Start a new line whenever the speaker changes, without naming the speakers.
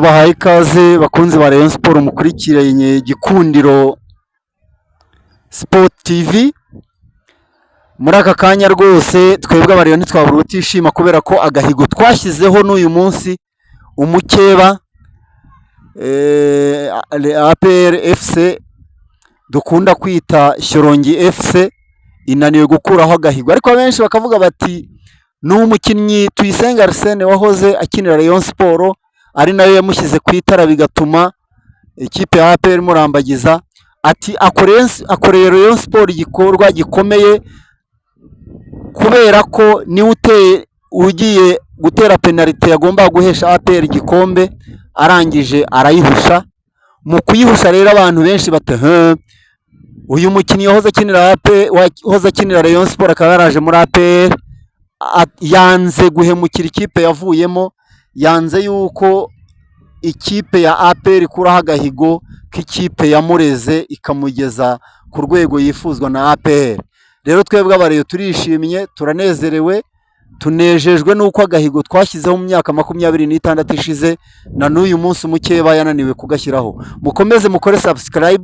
tubahaye ikaze bakunzi ba Rayon Sport mukurikiranye Gikundiro Sport TV. Muri aka kanya rwose twebwe abariyo ntitwabura utishima kubera ko agahigo twashyizeho n'uyu munsi umukeba APR FC dukunda kwita Shyorongi FC inaniwe gukuraho agahigo, ariko abenshi bakavuga bati n'umukinnyi Tuyisenga Arsene wahoze akinira Rayon Sport ari nayo yamushyize ku itara bigatuma ikipe ya APR murambagiza, ati akoreye Rayon Sport igikorwa gikomeye kubera ko ni ugiye gutera penalty yagomba guhesha APR igikombe arangije arayihusha. Mu kuyihusha rero abantu benshi bate uyu mukinnyi wahoze akinira Rayon Sport akaba yaraje muri APR yanze guhemukira ikipe yavuyemo, yanze yuko ikipe ya APR ikuraho agahigo k'ikipe yamureze ikamugeza ku rwego yifuzwa na APR. Rero twebwe abariyo turishimye, turanezerewe, tunejejwe nuko agahigo twashyizeho mu myaka 26 ishize na n'uyu munsi umukeba yananiwe kugashyiraho. Mukomeze mukore subscribe